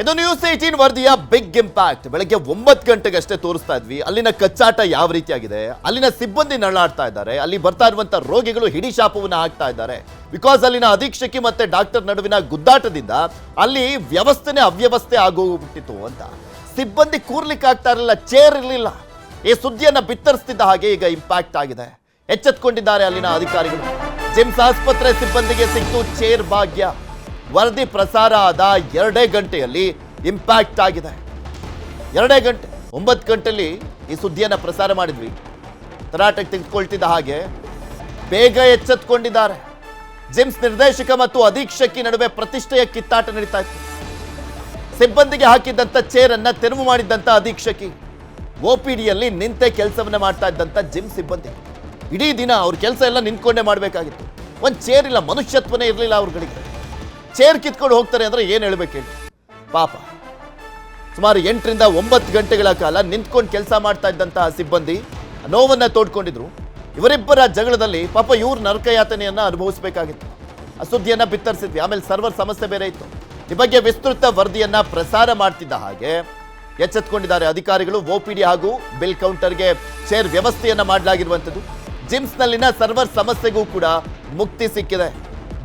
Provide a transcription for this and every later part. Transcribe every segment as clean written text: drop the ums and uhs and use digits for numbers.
ಇದು ನ್ಯೂಸ್ 18 ವರದಿಯ big impact. ಬೆಳಗ್ಗೆ 9 ಗಂಟೆಗಷ್ಟೇ ತೋರಿಸ್ತಾ ಇದ್ವಿ ಅಲ್ಲಿನ ಕಚ್ಚಾಟ ಯಾವ ರೀತಿಯಾಗಿದೆ, ಅಲ್ಲಿನ ಸಿಬ್ಬಂದಿ ನರಳಾಡ್ತಾ ಇದ್ದಾರೆ, ಅಲ್ಲಿ ಬರ್ತಾ ಇರುವಂತ ರೋಗಿಗಳು ಹಿಡಿ ಶಾಪವನ್ನು ಹಾಕ್ತಾ ಇದ್ದಾರೆ. ಬಿಕಾಸ್ ಅಲ್ಲಿನ ಅಧೀಕ್ಷಕಿ ಮತ್ತೆ ಡಾಕ್ಟರ್ ನಡುವಿನ ಗುದ್ದಾಟದಿಂದ ಅಲ್ಲಿ ವ್ಯವಸ್ಥೆನೇ ಅವ್ಯವಸ್ಥೆ ಆಗೋಗ್ಬಿಟ್ಟಿತ್ತು ಅಂತ. ಸಿಬ್ಬಂದಿ ಕೂರ್ಲಿಕ್ಕೆ ಆಗ್ತಾ ಇರಲಿಲ್ಲ, ಚೇರ್ ಇರಲಿಲ್ಲ. ಈ ಸುದ್ದಿಯನ್ನ ಬಿತ್ತರಿಸ್ತಿದ್ದ ಹಾಗೆ ಈಗ ಇಂಪ್ಯಾಕ್ಟ್ ಆಗಿದೆ. ಎಚ್ಚೆತ್ಕೊಂಡಿದ್ದಾರೆ ಅಲ್ಲಿನ ಅಧಿಕಾರಿಗಳು. ಜಿಮ್ಸ್ ಆಸ್ಪತ್ರೆ ಸಿಬ್ಬಂದಿಗೆ ಸಿಕ್ತು ಚೇರ್ ಭಾಗ್ಯ. ವರದಿ ಪ್ರಸಾರ ಆದ 2 ಗಂಟೆಯಲ್ಲಿ ಇಂಪ್ಯಾಕ್ಟ್ ಆಗಿದೆ. 2 ಗಂಟೆ 9 ಗಂಟೆಯಲ್ಲಿ ಈ ಸುದ್ದಿಯನ್ನು ಪ್ರಸಾರ ಮಾಡಿದ್ವಿ. ತರಾಟೆಗೆ ತೆಗೆದುಕೊಳ್ತಿದ್ದ ಹಾಗೆ ಬೇಗ ಎಚ್ಚೆತ್ಕೊಂಡಿದ್ದಾರೆ. ಜಿಮ್ಸ್ ನಿರ್ದೇಶಕ ಮತ್ತು ಅಧೀಕ್ಷಕಿ ನಡುವೆ ಪ್ರತಿಷ್ಠೆಯ ಕಿತ್ತಾಟ ನಡೀತಾ ಇತ್ತು. ಸಿಬ್ಬಂದಿಗೆ ಹಾಕಿದ್ದಂಥ ಚೇರ್ ಅನ್ನ ತೆರವು ಮಾಡಿದ್ದಂಥ ಅಧೀಕ್ಷಕಿ, OPDಯಲ್ಲಿ ನಿಂತೆ ಕೆಲಸವನ್ನ ಮಾಡ್ತಾ ಇದ್ದಂಥ ಜಿಮ್ ಸಿಬ್ಬಂದಿ ಇಡೀ ದಿನ ಅವ್ರ ಕೆಲಸ ಎಲ್ಲ ನಿಂತ್ಕೊಂಡೇ ಮಾಡಬೇಕಾಗಿತ್ತು. ಒಂದು ಚೇರ್ ಇಲ್ಲ, ಮನುಷ್ಯತ್ವನೇ ಇರಲಿಲ್ಲ ಅವ್ರಗಳಿಗೆ. ಚೇರ್ ಕಿತ್ಕೊಂಡು ಹೋಗ್ತಾರೆ ಅಂದ್ರೆ ಏನು ಹೇಳ್ಬೇಕು ಹೇಳಿ. ಪಾಪ ಸುಮಾರು 8 ರಿಂದ 9 ಗಂಟೆಗಳ ಕಾಲ ನಿಂತ್ಕೊಂಡು ಕೆಲಸ ಮಾಡ್ತಾ ಇದ್ದಂತಹ ಸಿಬ್ಬಂದಿ ನೋವನ್ನ ತೋಡ್ಕೊಂಡಿದ್ರು. ಇವರಿಬ್ಬರ ಜಗಳದಲ್ಲಿ ಪಾಪ ಇವ್ರ ನರಕಯಾತನೆಯನ್ನ ಅನುಭವಿಸಬೇಕಾಗಿತ್ತು. ಆ ಸುದ್ದಿಯನ್ನ ಬಿತ್ತರಿಸಿದ್ವಿ. ಆಮೇಲೆ ಸರ್ವರ್ ಸಮಸ್ಯೆ ಬೇರೆ ಇತ್ತು. ಈ ಬಗ್ಗೆ ವಿಸ್ತೃತ ವರದಿಯನ್ನ ಪ್ರಸಾರ ಮಾಡ್ತಿದ್ದ ಹಾಗೆ ಎಚ್ಚೆತ್ಕೊಂಡಿದ್ದಾರೆ ಅಧಿಕಾರಿಗಳು. OPD ಹಾಗೂ ಬಿಲ್ ಕೌಂಟರ್ಗೆ ಚೇರ್ ವ್ಯವಸ್ಥೆಯನ್ನ ಮಾಡಲಾಗಿರುವಂಥದ್ದು. ಜಿಮ್ಸ್ನಲ್ಲಿನ ಸರ್ವರ್ ಸಮಸ್ಯೆಗೂ ಕೂಡ ಮುಕ್ತಿ ಸಿಕ್ಕಿದೆ.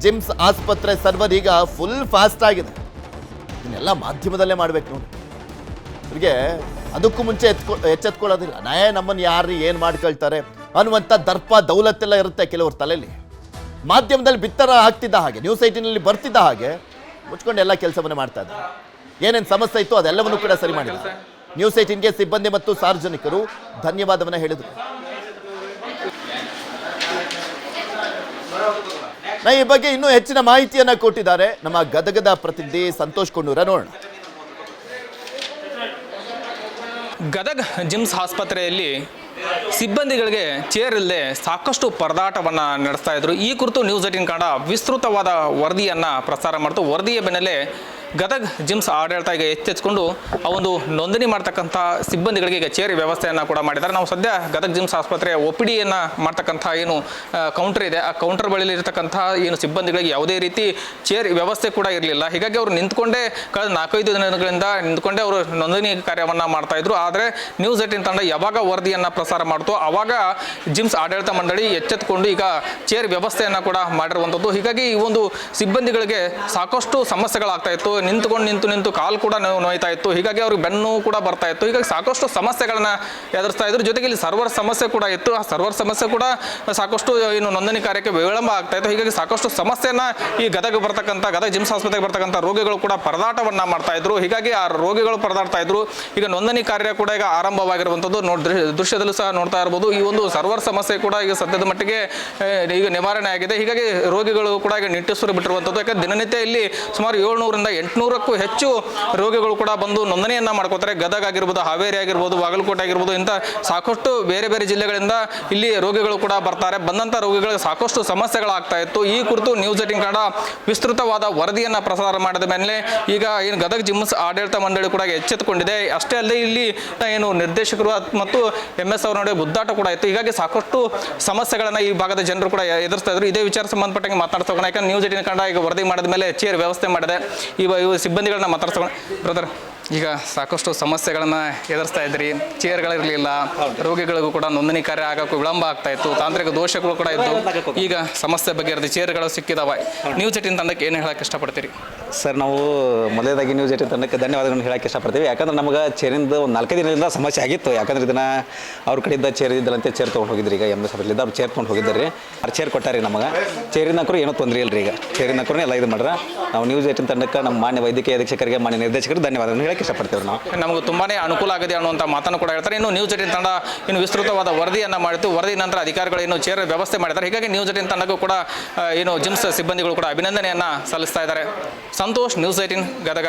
ಜಿಮ್ಸ್ ಆಸ್ಪತ್ರೆ ಸರ್ವರ್ ಈಗ ಫುಲ್ ಫಾಸ್ಟ್ ಆಗಿದೆ. ಇದನ್ನೆಲ್ಲ ಮಾಧ್ಯಮದಲ್ಲೇ ಮಾಡ್ಬೇಕು ನೋಡಿ. ಅವರಿಗೆ ಅದಕ್ಕೂ ಮುಂಚೆ ಎಚ್ಚೆತ್ಕೊಳ್ಳೋದಿಲ್ಲ. ನಮ್ಮನ್ನು ಯಾರು ಏನು ಮಾಡ್ಕೊಳ್ತಾರೆ ಅನ್ನುವಂಥ ದರ್ಪ ದೌಲತ್ತೆಲ್ಲ ಇರುತ್ತೆ ಕೆಲವ್ರ ತಲೆಯಲ್ಲಿ. ಮಾಧ್ಯಮದಲ್ಲಿ ಬಿತ್ತರ ಆಗ್ತಿದ್ದ ಹಾಗೆ, ನ್ಯೂಸ್ 18ನಲ್ಲಿ ಬರ್ತಿದ್ದ ಹಾಗೆ ಮುಚ್ಕೊಂಡು ಎಲ್ಲ ಕೆಲಸವನ್ನೇ ಮಾಡ್ತಾ ಇದ್ದಾರೆ. ಏನೇನು ಸಮಸ್ಯೆ ಇತ್ತು ಅದೆಲ್ಲವನ್ನೂ ಕೂಡ ಸರಿ ಮಾಡಿದ್ದಾರೆ. ನ್ಯೂಸ್ 18ಗೆ ಸಿಬ್ಬಂದಿ ಮತ್ತು ಸಾರ್ವಜನಿಕರು ಧನ್ಯವಾದವನ್ನು ಹೇಳಿದರು. ಈ ಬಗ್ಗೆ ಇನ್ನೂ ಹೆಚ್ಚಿನ ಮಾಹಿತಿಯನ್ನ ಕೊಟ್ಟಿದ್ದಾರೆ ನಮ್ಮ ಗದಗದ ಪ್ರತಿನಿಧಿ ಸಂತೋಷ್ ಕೊಂಡೂರ. ನೋಡೋಣ. ಗದಗ ಜಿಮ್ಸ್ ಆಸ್ಪತ್ರೆಯಲ್ಲಿ ಸಿಬ್ಬಂದಿಗಳಿಗೆ ಚೇರ್ ಇಲ್ಲದೆ ಸಾಕಷ್ಟು ಪರದಾಟವನ್ನು ನಡೆಸ್ತಾ ಇದ್ರು. ಈ ಕುರಿತು ನ್ಯೂಸ್ 18 ಕನ್ನಡ ವಿಸ್ತೃತವಾದ ವರದಿಯನ್ನು ಪ್ರಸಾರ ಮಾಡ್ತು. ವರದಿಯ ಬೆನ್ನಲ್ಲೇ ಗದಗ ಜಿಮ್ಸ್ ಆಡಳಿತ ಈಗ ಎಚ್ಚೆತ್ಕೊಂಡು ಆ ಒಂದು ನೋಂದಣಿ ಮಾಡ್ತಕ್ಕಂಥ ಸಿಬ್ಬಂದಿಗಳಿಗೆ ಈಗ ಚೇರ್ ವ್ಯವಸ್ಥೆಯನ್ನು ಕೂಡ ಮಾಡಿದ್ದಾರೆ. ನಾವು ಸದ್ಯ ಗದಗ ಜಿಮ್ಸ್ ಆಸ್ಪತ್ರೆಯ OPDಯನ್ನು ಮಾಡ್ತಕ್ಕಂಥ ಏನು ಕೌಂಟರ್ ಇದೆ, ಆ ಕೌಂಟರ್ ಬಳಿಯಲ್ಲಿ ಇರತಕ್ಕಂಥ ಏನು ಸಿಬ್ಬಂದಿಗಳಿಗೆ ಯಾವುದೇ ರೀತಿ ಚೇರ್ ವ್ಯವಸ್ಥೆ ಕೂಡ ಇರಲಿಲ್ಲ. ಹೀಗಾಗಿ ಅವರು ನಿಂತ್ಕೊಂಡೇ ಕಳೆದ 4-5 ದಿನಗಳಿಂದ ನಿಂತ್ಕೊಂಡೇ ಅವರು ನೋಂದಣಿ ಕಾರ್ಯವನ್ನು ಮಾಡ್ತಾ ಇದ್ರು. ಆದರೆ ನ್ಯೂಸ್ 18 ತಂಡ ಯಾವಾಗ ವರದಿಯನ್ನು ಪ್ರಸಾರ ಮಾಡ್ತು ಆವಾಗ ಜಿಮ್ಸ್ ಆಡಳಿತ ಮಂಡಳಿ ಎಚ್ಚೆತ್ಕೊಂಡು ಈಗ ಚೇರ್ ವ್ಯವಸ್ಥೆಯನ್ನು ಕೂಡ ಮಾಡಿರುವಂಥದ್ದು. ಹೀಗಾಗಿ ಈ ಒಂದು ಸಿಬ್ಬಂದಿಗಳಿಗೆ ಸಾಕಷ್ಟು ಸಮಸ್ಯೆಗಳಾಗ್ತಾ ಇತ್ತು. ನಿಂತು ಕಾಲು ಕೂಡ ನೋಯ್ತಾ ಇತ್ತು. ಹೀಗಾಗಿ ಅವ್ರಿಗೆ ಬೆನ್ನು ಕೂಡ ಬರ್ತಾ ಇತ್ತು. ಹೀಗಾಗಿ ಸಾಕಷ್ಟು ಸಮಸ್ಯೆಗಳನ್ನ ಎದುರಿಸ್ತಾ ಇದ್ರು. ಜೊತೆಗೆ ಇಲ್ಲಿ ಸರ್ವರ್ ಸಮಸ್ಯೆ ಕೂಡ ಇತ್ತು. ಆ ಸರ್ವರ್ ಸಮಸ್ಯೆ ಕೂಡ ಸಾಕಷ್ಟು ಏನು ನೋಂದಣಿ ಕಾರ್ಯಕ್ಕೆ ವಿಳಂಬ ಆಗ್ತಾ ಇತ್ತು. ಹೀಗಾಗಿ ಸಾಕಷ್ಟು ಸಮಸ್ಯೆಯನ್ನ ಈ ಗದಗ ಜಿಮ್ಸ್ ಆಸ್ಪತ್ರೆಗೆ ಬರ್ತಕ್ಕಂಥ ರೋಗಿಗಳು ಕೂಡ ಪರದಾಟವನ್ನ ಮಾಡ್ತಾ ಇದ್ರು. ಹೀಗಾಗಿ ಆ ರೋಗಿಗಳು ಪರದಾಡ್ತಾ ಇದ್ರು. ಈಗ ನೋಂದಣಿ ಕಾರ್ಯ ಕೂಡ ಈಗ ಆರಂಭವಾಗಿರುವಂಥದ್ದು ದೃಶ್ಯದಲ್ಲೂ ಸಹ ನೋಡ್ತಾ ಇರಬಹುದು. ಈ ಒಂದು ಸರ್ವರ್ ಸಮಸ್ಯೆ ಕೂಡ ಈಗ ಸದ್ಯದ ಮಟ್ಟಿಗೆ ಈಗ ನಿವಾರಣೆ ಆಗಿದೆ. ಹೀಗಾಗಿ ರೋಗಿಗಳು ಕೂಡ ಈಗ ನಿಟ್ಟುಸಿರು ಬಿಟ್ಟಿರುವಂಥದ್ದು. ಯಾಕಂದ್ರೆ ದಿನನಿತ್ಯ ಇಲ್ಲಿ ಸುಮಾರು 700 ರಿಂದ 800ಕ್ಕೂ ಹೆಚ್ಚು ರೋಗಿಗಳು ಕೂಡ ಬಂದು ನೋಂದಣಿಯನ್ನ ಮಾಡ್ಕೋತಾರೆ. ಗದಗ ಆಗಿರ್ಬೋದು, ಹಾವೇರಿ ಆಗಿರ್ಬೋದು, ಬಾಗಲಕೋಟೆ ಆಗಿರ್ಬೋದು, ಇಂಥ ಸಾಕಷ್ಟು ಬೇರೆ ಬೇರೆ ಜಿಲ್ಲೆಗಳಿಂದ ಇಲ್ಲಿ ರೋಗಿಗಳು ಕೂಡ ಬರ್ತಾರೆ. ಬಂದಂಥ ರೋಗಿಗಳಿಗೆ ಸಾಕಷ್ಟು ಸಮಸ್ಯೆಗಳಾಗ್ತಾ ಇತ್ತು. ಈ ಕುರಿತು ನ್ಯೂಸ್ 18 ಕನ್ನಡ ವಿಸ್ತೃತವಾದ ವರದಿಯನ್ನು ಪ್ರಸಾರ ಮಾಡಿದ ಮೇಲೆ ಈಗ ಏನು ಗದಗ ಜಿಮ್ಸ್ ಆಡಳಿತ ಮಂಡಳಿ ಕೂಡ ಎಚ್ಚೆತ್ತುಕೊಂಡಿದೆ. ಅಷ್ಟೇ ಅಲ್ಲದೆ ಇಲ್ಲಿ ಏನು ನಿರ್ದೇಶಕರು ಮತ್ತು MS ಅವರ ನಡುವೆ ಗುದ್ದಾಟ ಕೂಡ ಇತ್ತು. ಹೀಗಾಗಿ ಸಾಕಷ್ಟು ಸಮಸ್ಯೆಗಳನ್ನ ಈ ಭಾಗದ ಜನರು ಕೂಡ ಎದುರಿಸ್ತಾ ಇದ್ರು. ಇದೇ ವಿಚಾರ ಸಂಬಂಧಪಟ್ಟಂಗೆ ಮಾತಾಡ್ತಾ ಯಾಕಂದ್ರೆ ನ್ಯೂಸ್ 18 ಕನ್ನಡ ಈಗ ವರದಿ ಮಾಡಿದ ಮೇಲೆ ಚೇರ್ ವ್ಯವಸ್ಥೆ ಮಾಡಿದೆ. ಇವು ಸಿಬ್ಬಂದಿಗಳನ್ನ ಮಾತಾಡ್ಸೋಣ. ಬ್ರದರ್, ಈಗ ಸಾಕಷ್ಟು ಸಮಸ್ಯೆಗಳನ್ನ ಎದುರಿಸ್ತಾ ಇದ್ರಿ. ಚೇರ್ಗಳಿರಲಿಲ್ಲ, ರೋಗಿಗಳಿಗೂ ಕೂಡ ನೋಂದಣಿ ಕಾರ್ಯ ಆಗೋಕ್ಕೂ ವಿಳಂಬ ಆಗ್ತಾ ಇತ್ತು, ತಾಂತ್ರಿಕ ದೋಷಗಳು ಕೂಡ ಇತ್ತು. ಈಗ ಸಮಸ್ಯೆ ಬಗ್ಗೆ ಇರುತ್ತೆ, ಚೇರ್ಗಳು ಸಿಕ್ಕಿದಾವೆ. ನ್ಯೂಸ್ 18 ತಂಡಕ್ಕೆ ಏನು ಹೇಳಕ್ಕೆ ಇಷ್ಟಪಡ್ತೀರಿ? ಸರ್, ನಾವು ಮೊದಲೇದಾಗಿ ನ್ಯೂಸ್ 18 ತಂಡಕ್ಕೆ ಧನ್ಯವಾದಗಳನ್ನು ಹೇಳಕ್ಕೆ ಇಷ್ಟಪಡ್ತೀವಿ. ಯಾಕಂದ್ರೆ ನಮಗೆ ಚೇರಿಂದ ಒಂದು 4 ದಿನದಿಂದ ಸಮಸ್ಯೆ ಆಗಿತ್ತು. ಯಾಕಂದ್ರೆ ಇದನ್ನ ಅವ್ರ ಕಡೆಯಿಂದ ಚೇರ್ ಇದ್ದಿಲ್ಲಂತೆ ಚೇರ್ ತೊಗೊಂಡು ಹೋಗಿದ್ರಿ. ಈಗ MS ಅವರಿಂದ ಅವ್ರು ಚೇರ್ ತೊಗೊಂಡು ಹೋಗಿದ್ದಾರೆ. ಅವ್ರು ಚೇರ್ ಕೊಟ್ಟಾರೆ ನಮಗೆ. ಚೇರಿನಕರು ಏನೂ ತೊಂದರೆ ಇಲ್ಲರಿ. ಈಗ ಚೇರಿನಕರು ಎಲ್ಲ ಇದು ಮಾಡ್ರೆ ನಾವು ನ್ಯೂಸ್ 18 ತಂಡಕ್ಕೆ ನಮ್ಮ ಮಾನ್ಯ ವೈದ್ಯಕೀಯ ಅಧೀಕ್ಷಕರಿಗೆ, ಮಾನ್ಯ ನಿರ್ದೇಶಕರು ಧನ್ಯವಾದಗಳನ್ನು ಹೇಳಕ್ಕೆ ಇಷ್ಟಪಡ್ತೇವೆ. ನಮಗೆ ತುಂಬಾನೇ ಅನುಕೂಲ ಆಗಿದೆ ಅನ್ನುವಂಥ ಮಾತನ್ನು ಕೂಡ ಹೇಳ್ತಾರೆ. ಇನ್ನು ನ್ಯೂಸ್ 18 ತಂಡ ಇನ್ನು ವಿಸ್ತೃತವಾದ ವರದಿಯನ್ನು ಮಾಡಿತು. ವರದಿ ನಂತರ ಅಧಿಕಾರಿಗಳು ಏನು ಚೇರ್ ವ್ಯವಸ್ಥೆ ಮಾಡಿದ್ದಾರೆ. ಹೀಗಾಗಿ ನ್ಯೂಸ್ 18 ತಂಡಕ್ಕೂ ಕೂಡ ಏನು ಜಿಮ್ಸ್ ಸಿಬ್ಬಂದಿಗಳು ಕೂಡ ಅಭಿನಂದನೆಯನ್ನು ಸಲ್ಲಿಸ್ತಾ ಇದ್ದಾರೆ. ಸಂತೋಷ್, ನ್ಯೂಸ್ 18 ಗದಗ.